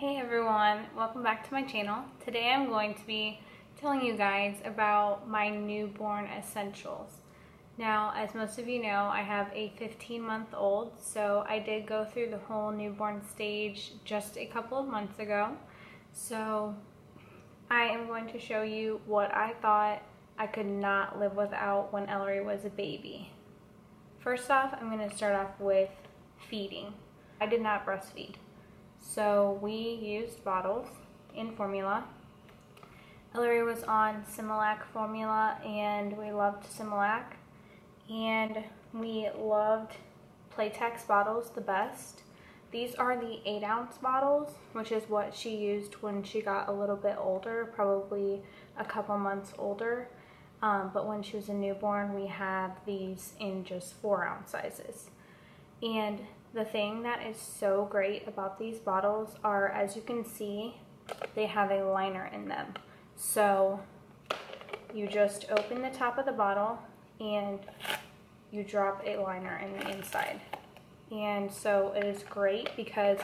Hey everyone, welcome back to my channel. Today I'm going to be telling you guys about my newborn essentials. Now, as most of you know, I have a 15-month-old, so I did go through the whole newborn stage just a couple of months ago. So I am going to show you what I thought I could not live without when Ellery was a baby. First off, I'm going to start off with feeding. I did not breastfeed. So we used bottles in formula. Ellery was on Similac formula and we loved Similac. And we loved Playtex bottles the best. These are the 8-ounce bottles, which is what she used when she got a little bit older, probably a couple months older. But when she was a newborn, we had these in just 4-ounce sizes. And the thing that is so great about these bottles are, as you can see, they have a liner in them. So you just open the top of the bottle and you drop a liner in the inside. And so it is great because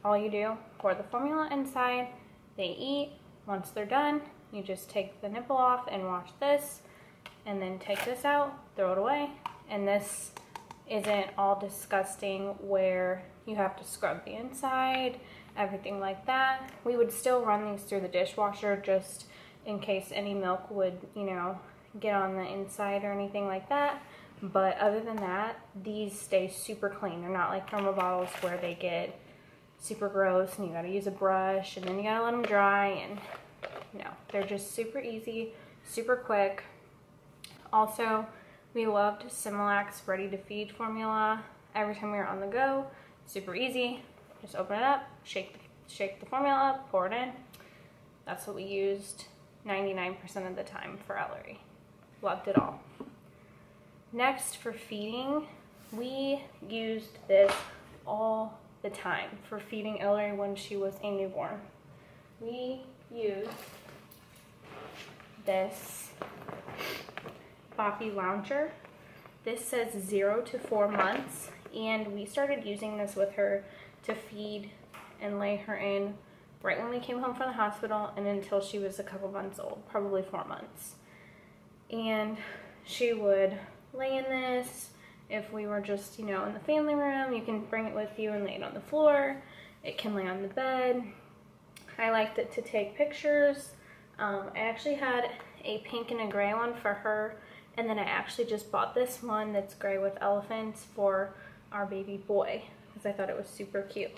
all you do, pour the formula inside, they eat. Once they're done, you just take the nipple off and wash this, and then take this out, throw it away, and this isn't all disgusting where you have to scrub the inside, everything like that. We would still run these through the dishwasher just in case any milk would, get on the inside or anything like that. But other than that, these stay super clean. They're not like thermal bottles where they get super gross and you gotta use a brush and then you gotta let them dry. And no, they're just super easy, super quick. Also, we loved Similac's ready to feed formula. Every time we were on the go, super easy. Just open it up, shake the formula up, pour it in. That's what we used 99% of the time for Ellery. Loved it all. Next, for feeding, we used this all the time for feeding Ellery when she was a newborn. We used this Boppy lounger. This says 0 to 4 months, and we started using this with her to feed and lay her in right when we came home from the hospital and until she was a couple months old, probably 4 months. And she would lay in this. If we were just, in the family room, you can bring it with you and lay it on the floor. It can lay on the bed. I liked it to take pictures. I actually had a pink and a gray one for her. And then I actually just bought this one that's gray with elephants for our baby boy because I thought it was super cute.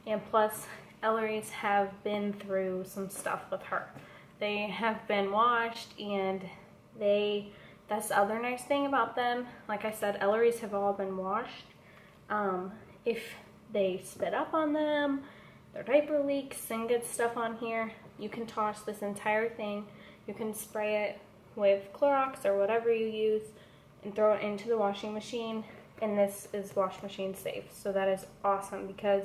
And plus, Ellery's have been through some stuff with her. They have been washed, and that's the other nice thing about them. Like I said, Ellery's have all been washed. If they spit up on them, their diaper leaks and gets stuff on here, you can toss this entire thing. You can spray it with Clorox or whatever you use and throw it into the washing machine, and this is wash machine safe. So that is awesome because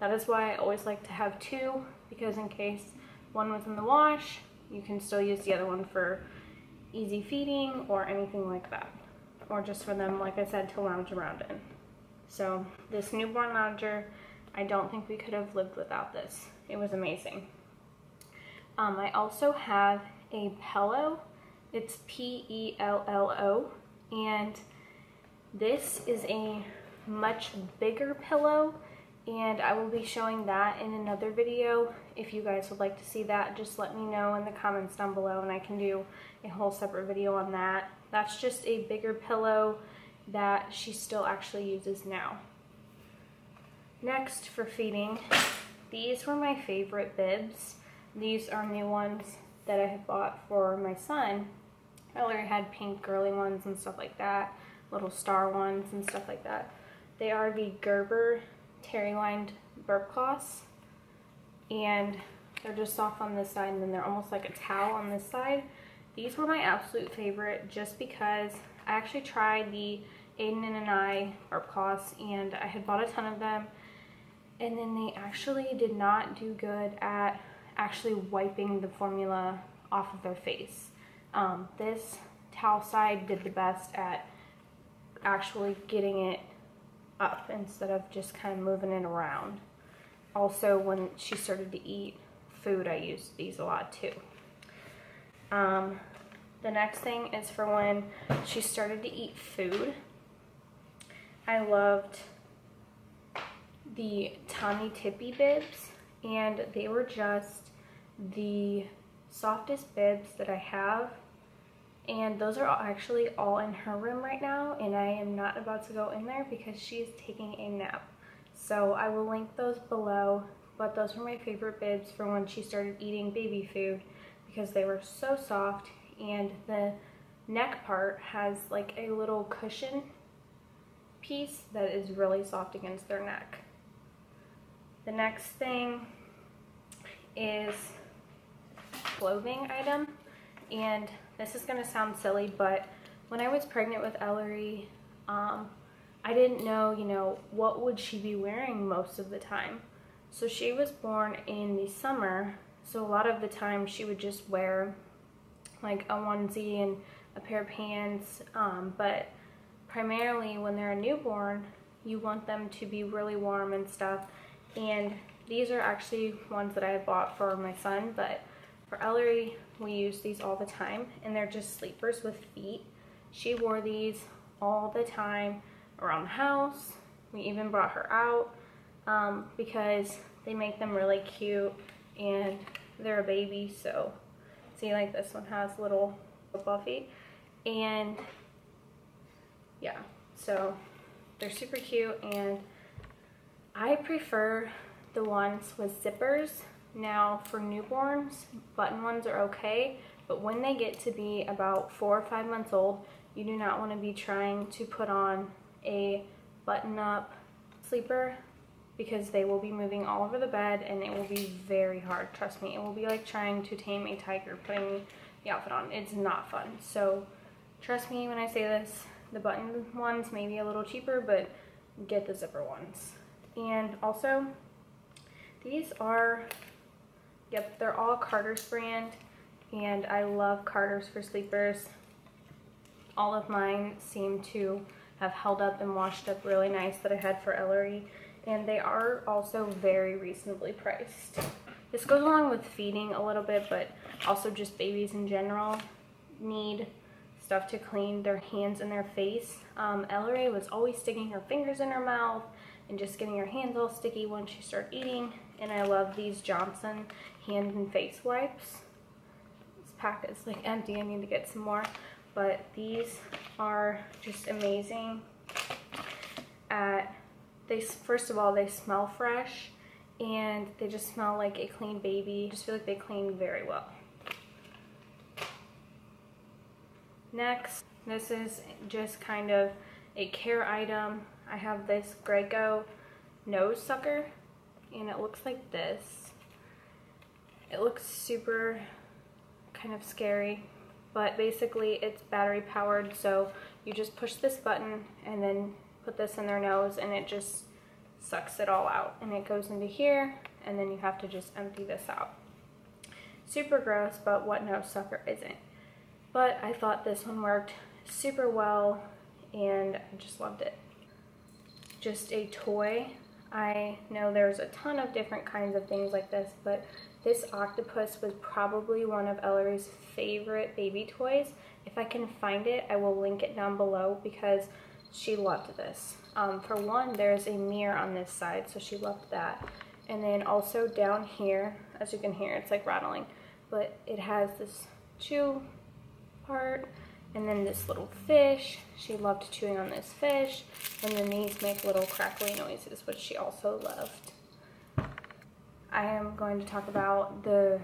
that is why I always like to have two, because in case one was in the wash, you can still use the other one for easy feeding or anything like that, or just for them, like I said, to lounge around in. So this newborn lounger, I don't think we could have lived without this. It was amazing. I also have a pillow. It's P-E-L-L-O, and this is a much bigger pillow, and I will be showing that in another video. If you guys would like to see that, just let me know in the comments down below and I can do a whole separate video on that. That's just a bigger pillow that she still actually uses now. Next, for feeding, these were my favorite bibs. These are new ones that I had bought for my son. Ellery had pink girly ones and stuff like that, little star ones and stuff like that. They are the Gerber terry-lined burp cloths, and they're just soft on this side and then they're almost like a towel on this side. These were my absolute favorite just because I actually tried the Aiden and I burp cloths and I had bought a ton of them, and then they actually did not do good at actually wiping the formula off of their face. This towel side did the best at actually getting it up instead of just kind of moving it around. also when she started to eat food, I used these a lot too. The next thing is for when she started to eat food. I loved the Tommy Tippy bibs, and they were just the softest bibs that I have. And those are actually all in her room right now, and I am not about to go in there because she is taking a nap. So I will link those below, but those were my favorite bibs for when she started eating baby food because they were so soft, and the neck part has like a little cushion piece that is really soft against their neck. The next thing is clothing item, and this is going to sound silly, but when I was pregnant with Ellery, I didn't know, what would she be wearing most of the time. So she was born in the summer, so a lot of the time she would just wear like a onesie and a pair of pants, but primarily when they're a newborn, you want them to be really warm and stuff. And these are actually ones that I had bought for my son, but for Ellery, we use these all the time, and they're just sleepers with feet. She wore these all the time around the house. We even brought her out because they make them really cute, and they're a baby, so see, like this one has little Boppy, and yeah, so they're super cute, and I prefer the ones with zippers. Now for newborns, button ones are okay, but when they get to be about 4 or 5 months old, you do not want to be trying to put on a button-up sleeper because they will be moving all over the bed, and it will be very hard. Trust me, it will be like trying to tame a tiger putting the outfit on. It's not fun. So trust me when I say this, the button ones may be a little cheaper, but get the zipper ones. And also, these are, yep, they're all Carter's brand, and I love Carter's for sleepers. All of mine seem to have held up and washed up really nice that I had for Ellery, and they are also very reasonably priced. This goes along with feeding a little bit, but also just babies in general need stuff to clean their hands and their face. Ellery was always sticking her fingers in her mouth and just getting her hands all sticky when she started eating, and I love these Johnson hand and face wipes. This pack is like empty, I need to get some more, but these are just amazing. First of all, they smell fresh, and they just smell like a clean baby. I just feel like they clean very well. Next, this is just kind of a care item. I have this Graco nose sucker, and it looks like this. It looks super kind of scary, but basically it's battery powered, so you just push this button and then put this in their nose, and it just sucks it all out, and it goes into here, and then you have to just empty this out. Super gross, but what nose sucker isn't? But I thought this one worked super well, and I just loved it. Just a toy. I know there's a ton of different kinds of things like this, but this octopus was probably one of Ellery's favorite baby toys. If I can find it, I will link it down below because she loved this. For one, there's a mirror on this side, so she loved that. And then also down here, as you can hear, it's like rattling, but it has this chew part, and then this little fish. She loved chewing on this fish, and then these make little crackly noises, which she also loved. I am going to talk about the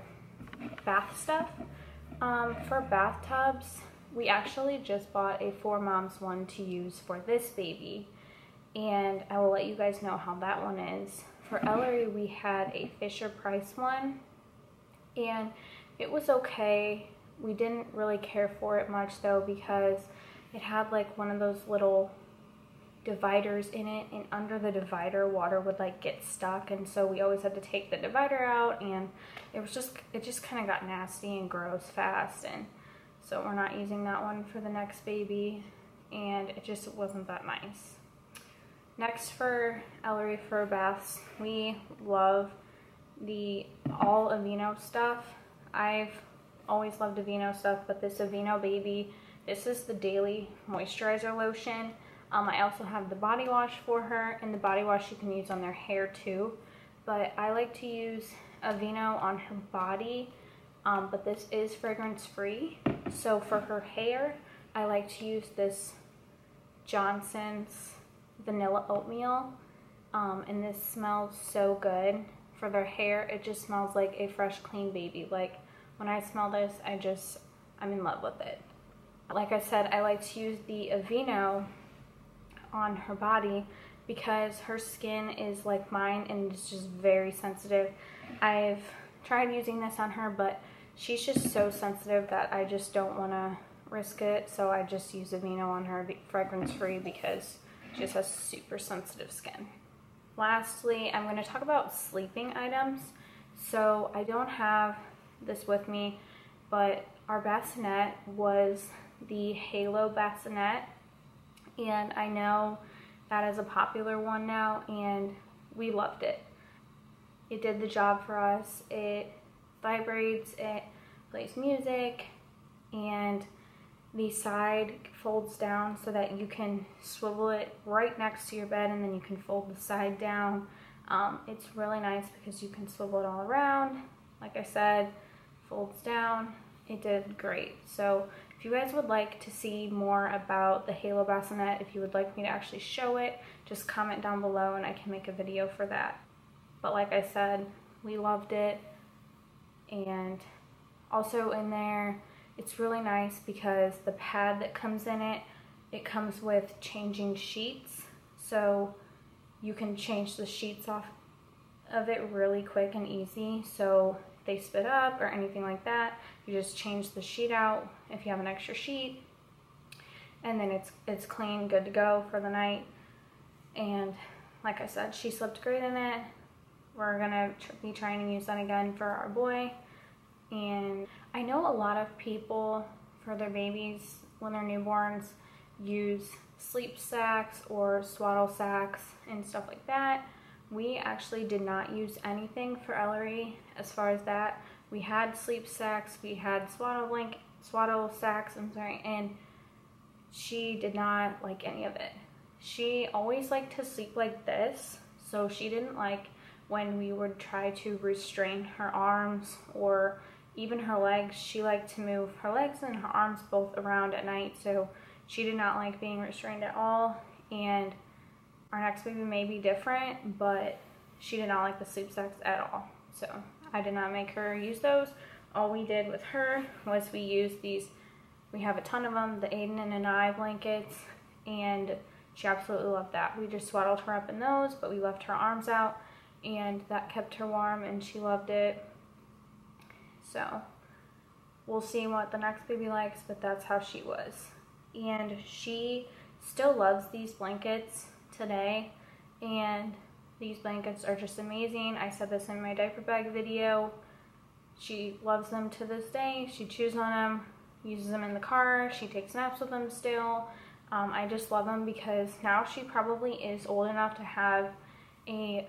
bath stuff. For bathtubs, we actually just bought a 4Moms one to use for this baby, and I will let you guys know how that one is. For Ellery, we had a Fisher-Price one, and it was okay. We didn't really care for it much though because it had like one of those little dividers in it, and under the divider water would like get stuck, and so we always had to take the divider out, and it just kind of got nasty and gross fast, and so we're not using that one for the next baby, and it just wasn't that nice. Next for Ellery fur baths, we love the all Aveeno stuff. I've always loved Aveeno stuff, but this Aveeno Baby, this is the daily moisturizer lotion. I also have the body wash for her, and the body wash you can use on their hair too. But I like to use Aveeno on her body, but this is fragrance free. So for her hair, I like to use this Johnson's Vanilla Oatmeal, and this smells so good. For their hair, it just smells like a fresh, clean baby. Like, when I smell this, I'm in love with it. Like I said, I like to use the Aveeno on her body because her skin is like mine and it's just very sensitive. I've tried using this on her, but she's just so sensitive that I just don't want to risk it. So I just use Aveeno on her, fragrance free, because she just has super sensitive skin. Lastly, I'm going to talk about sleeping items. So I don't have this with me, but our bassinet was the Halo bassinet, and I know that is a popular one now, and we loved it. It did the job for us. It vibrates, it plays music, and the side folds down so that you can swivel it right next to your bed, and then you can fold the side down. It's really nice because you can swivel it all around. Like I said, folds down. It did great. So if you guys would like to see more about the Halo bassinet, if you would like me to actually show it, just comment down below and I can make a video for that. But like I said, we loved it. And also in there, it's really nice because the pad that comes in it, it comes with changing sheets. So you can change the sheets off of it really quick and easy. So if they spit up or anything like that, you just change the sheet out if you have an extra sheet, and then it's clean, good to go for the night. And like I said, she slept great in it. We're gonna be trying to use that again for our boy. And I know a lot of people, for their babies when they're newborns, use sleep sacks or swaddle sacks and stuff like that. We actually did not use anything for Ellery as far as that. We had sleep sacks, we had swaddle sacks, and she did not like any of it. She always liked to sleep like this, so she didn't like when we would try to restrain her arms or even her legs. She liked to move her legs and her arms both around at night, so she did not like being restrained at all. And our next baby may be different, but she did not like the sleep sacks at all. So I did not make her use those. All we did with her was we used these, we have a ton of them, the Aiden and I blankets, and she absolutely loved that. We just swaddled her up in those, but we left her arms out, and that kept her warm, and she loved it. So we'll see what the next baby likes, but that's how she was. And she still loves these blankets today, and these blankets are just amazing. I said this in my diaper bag video. She loves them to this day. She chews on them, uses them in the car. She takes naps with them still. I just love them because now she probably is old enough to have a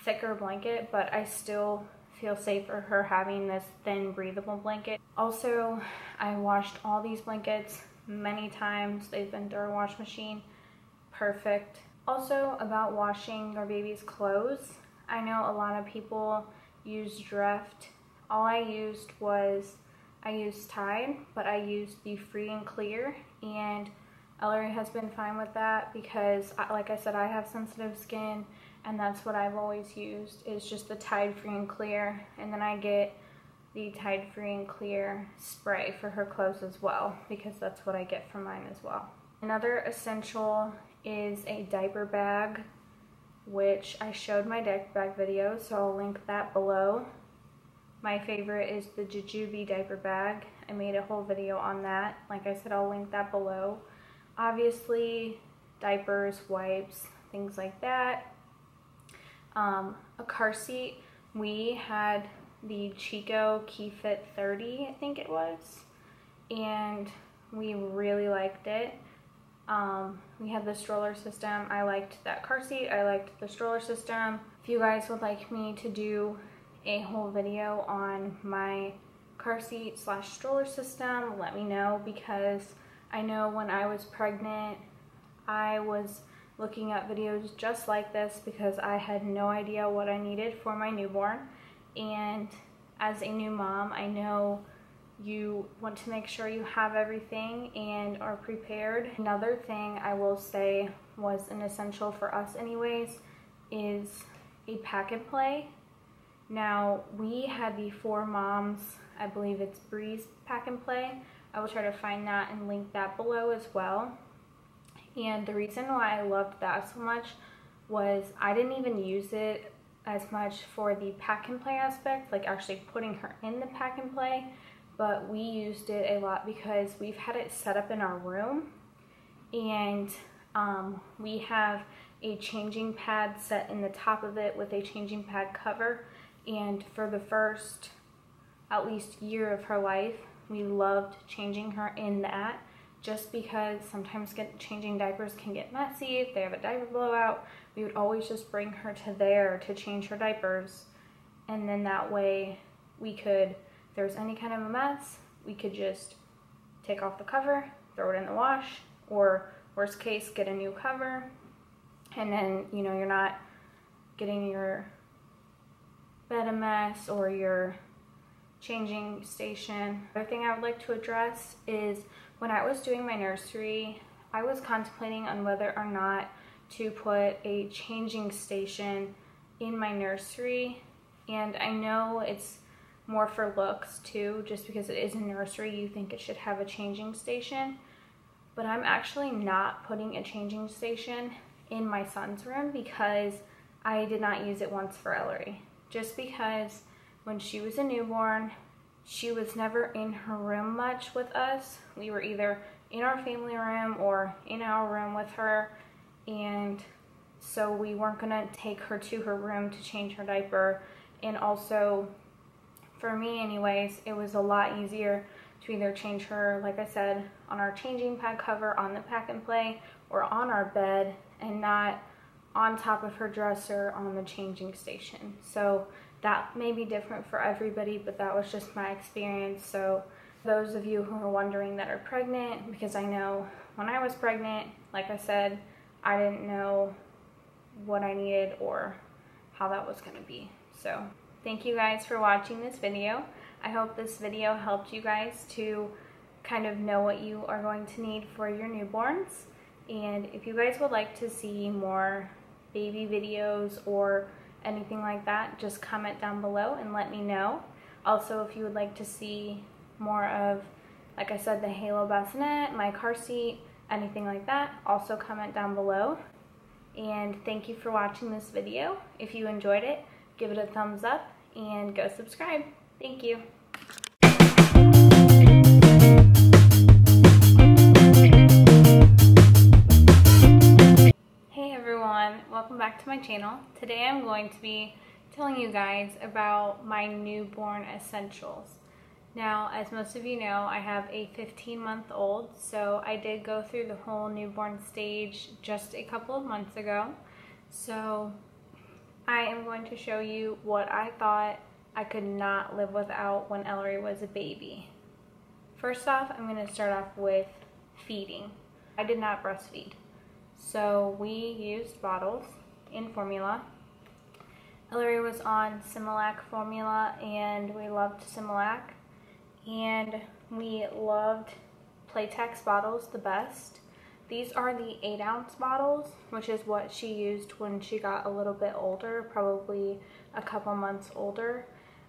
thicker blanket, but I still feel safe for her having this thin, breathable blanket. Also, I washed all these blankets many times. They've been through a wash machine. Perfect. Also, about washing your baby's clothes, I know a lot of people use Drift. All I used was, I used Tide, but I used the Free and Clear, and Ellery has been fine with that because, like I said, I have sensitive skin, and that's what I've always used, is just the Tide Free and Clear, and then I get the Tide Free and Clear spray for her clothes as well, because that's what I get from mine as well. Another essential is a diaper bag, which I showed my diaper bag video, so I'll link that below. My favorite is the Jujube diaper bag. I made a whole video on that. Like I said, I'll link that below. Obviously, diapers, wipes, things like that. A car seat. We had the Chico KeyFit 30, I think it was, and we really liked it. We had the stroller system. I liked that car seat. I liked the stroller system. If you guys would like me to do a whole video on my car seat / stroller system, let me know, because I know when I was pregnant, I was looking at videos just like this because I had no idea what I needed for my newborn. And as a new mom, I know you want to make sure you have everything and are prepared. Another thing I will say was an essential for us anyways is a pack and play. Now, we had the 4 Moms, I believe it's Breeze pack and play. I will try to find that and link that below as well. And the reason why I loved that so much was I didn't even use it as much for the pack and play aspect, like actually putting her in the pack and play, but we used it a lot because we've had it set up in our room, and we have a changing pad set in the top of it with a changing pad cover. And for the first at least year of her life, we loved changing her in that, just because sometimes changing diapers can get messy. If they have a diaper blowout, we would always just bring her to there to change her diapers, and then that way we could, if there was any kind of a mess, we could just take off the cover, throw it in the wash, or worst case, get a new cover, and then, you know, you're not getting your bed a mess or your changing station. Another thing I would like to address is when I was doing my nursery, I was contemplating on whether or not to put a changing station in my nursery. And I know it's more for looks too, just because it is a nursery, you think it should have a changing station. But I'm actually not putting a changing station in my son's room because I did not use it once for Ellery. Just because when she was a newborn, she was never in her room much with us. We were either in our family room or in our room with her, and so we weren't gonna take her to her room to change her diaper. And also, for me anyways, it was a lot easier to either change her, like I said, on our changing pad cover, on the pack and play, or on our bed, and not on top of her dresser on the changing station. So that may be different for everybody, but that was just my experience. So those of you who are wondering that are pregnant, because I know when I was pregnant, like I said, I didn't know what I needed or how that was gonna be. So thank you guys for watching this video. I hope this video helped you guys to kind of know what you are going to need for your newborns. And if you guys would like to see more baby videos or anything like that, just comment down below and let me know. Also, if you would like to see more of, like I said, the Halo bassinet, my car seat, anything like that, also comment down below. And thank you for watching this video. If you enjoyed it, give it a thumbs up and go subscribe. Thank you. Welcome back to my channel. Today I'm going to be telling you guys about my newborn essentials. Now, as most of you know, I have a 15-month-old, so I did go through the whole newborn stage just a couple of months ago. So I am going to show you what I thought I could not live without when Ellery was a baby. First off, I'm going to start off with feeding. I did not breastfeed. So we used bottles in formula. Ellery was on Similac formula, and we loved Similac. And we loved Playtex bottles the best. These are the 8-ounce bottles, which is what she used when she got a little bit older, probably a couple months older.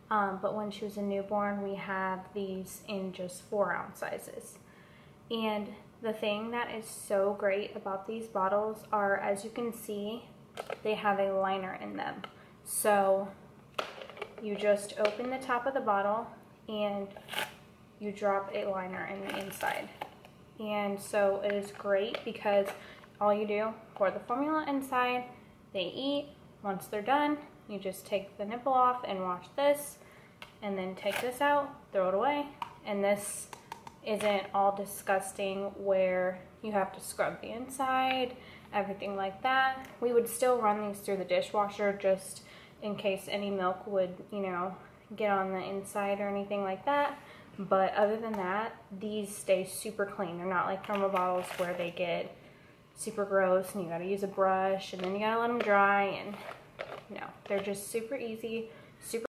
But when she was a newborn, we had these in just 4-ounce sizes. And the thing that is so great about these bottles are, as you can see, they have a liner in them. So you just open the top of the bottle and you drop a liner in the inside. And so it is great because all you do, pour the formula inside, they eat. Once they're done, you just take the nipple off and wash this, and then take this out, throw it away, and this isn't all disgusting where you have to scrub the inside, everything like that. We would still run these through the dishwasher just in case any milk would, you know, get on the inside or anything like that. But other than that, these stay super clean. They're not like thermal bottles where they get super gross and you gotta use a brush and then you gotta let them dry, and no, they're just super easy, super